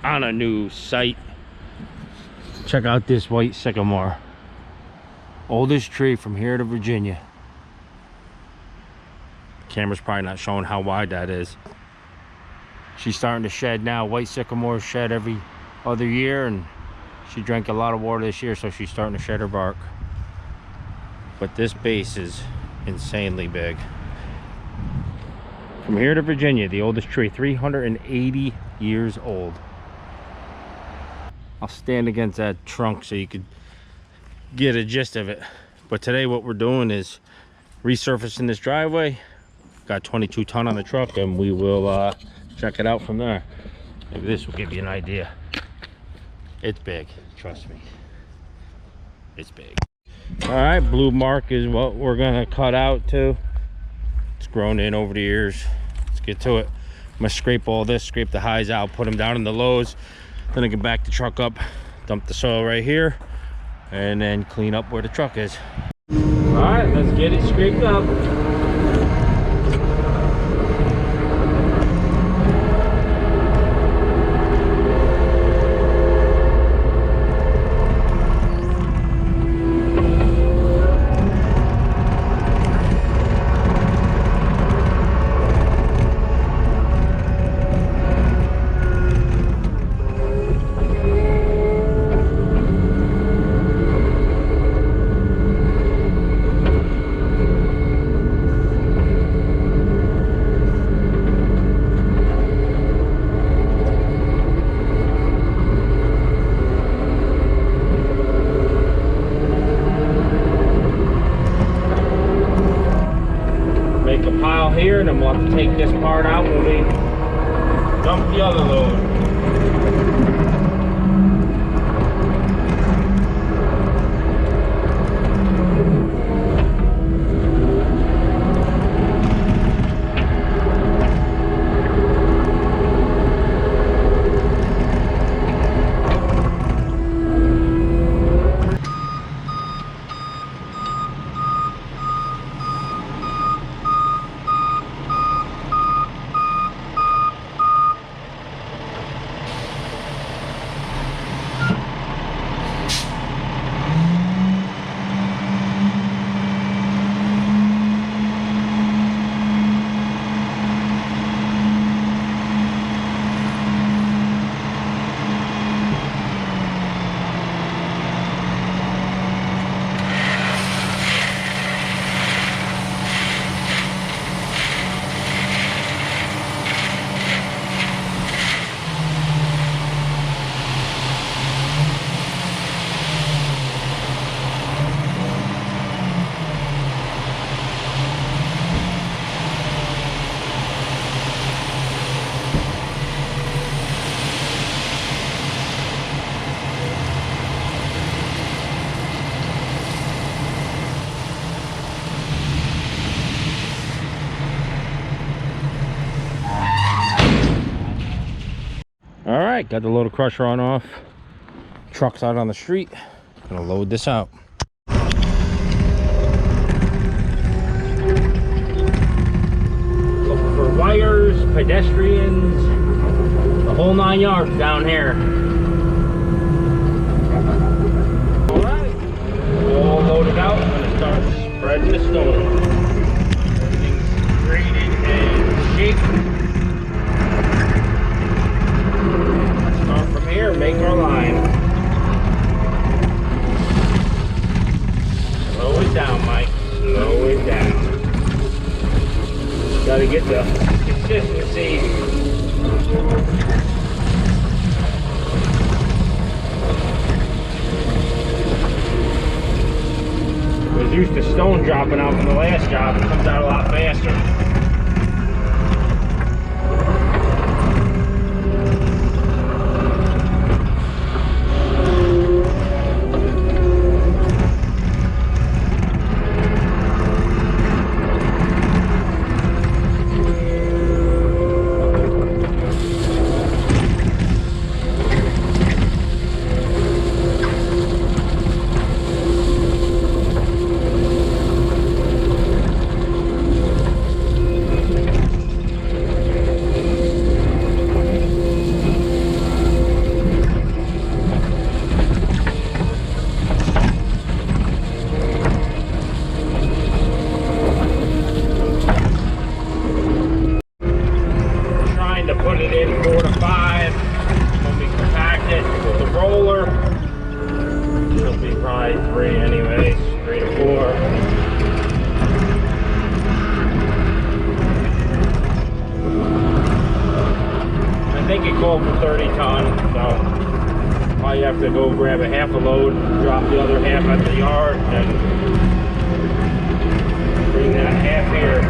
On a new site. Check out this white sycamore. Oldest tree from here to Virginia. The camera's probably not showing how wide that is. She's starting to shed now. White sycamores shed every other year, and she drank a lot of water this year, so she's starting to shed her bark. But this base is insanely big. From here to Virginia, the oldest tree, 380 years old. I'll stand against that trunk so you could get a gist of it. But today what we're doing is resurfacing this driveway. Got 22 ton on the truck, and we will check it out from there. Maybe this will give you an idea. It's big, trust me. It's big. All right, blue mark is what we're gonna cut out too. It's grown in over the years. Let's get to it. I'm gonna scrape all this, scrape the highs out, put them down in the lows. Then I can back the truck up, dump the soil right here, and then clean up where the truck is. All right, let's get it scraped up. Here, and then we'll have to take this part out when we dump the other load. right, got the loader crusher on off. Truck's out on the street. Gonna load this out. Looking for wires, pedestrians, the whole 9 yards down here. All right, all loaded out. I'm gonna start spreading the stone. Everything's graded and shaped. Let's start from here and make our line. Slow it down, Mike. Slow it down. Gotta get the consistency. I was used to stone dropping out from the last job. It comes out a lot faster. For 30 tons, so I have to go grab a half a load, drop the other half at the yard, and bring that half here.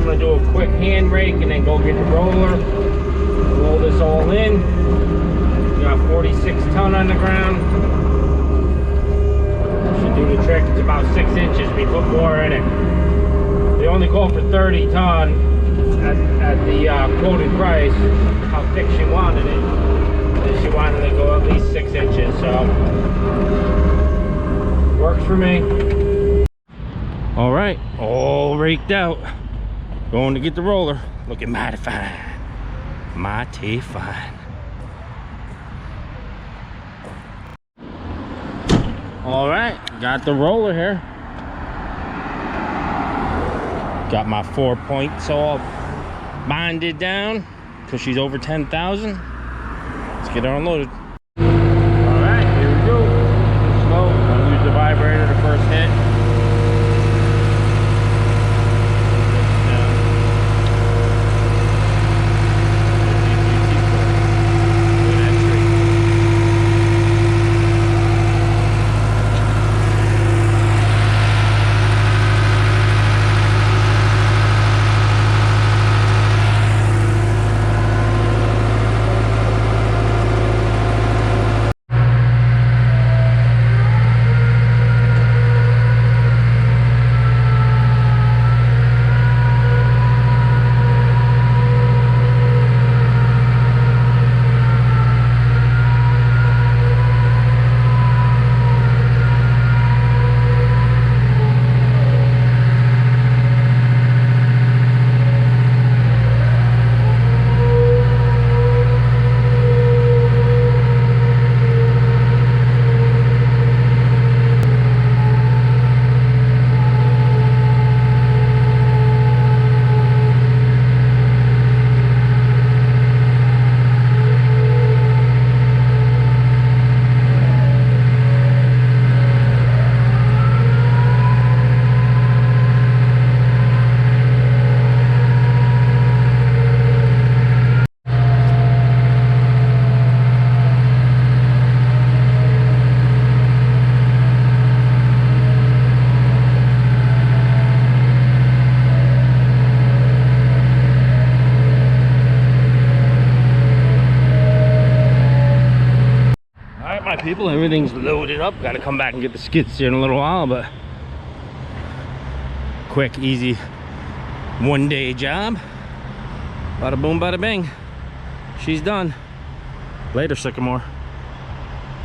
gonna do a quick hand rake and then go get the roller, roll this all in. We got 46 ton on the ground. Should do the trick. It's about 6 inches. We put more in it. They only call for 30 ton at the quoted price. How thick she wanted it. And she wanted to go at least 6 inches. So works for me. All right, all raked out. Going to get the roller. Looking mighty fine. Mighty fine. All right, got the roller here. Got my 4 points all binded down because she's over 10,000. Let's get her unloaded. All right, here we go. Slow. I'll use the vibrator the first hit. People, everything's loaded up. Got to come back and get the skid steer in a little while, but quick, easy, one-day job. Bada boom, bada bing. She's done. Later, Sycamore.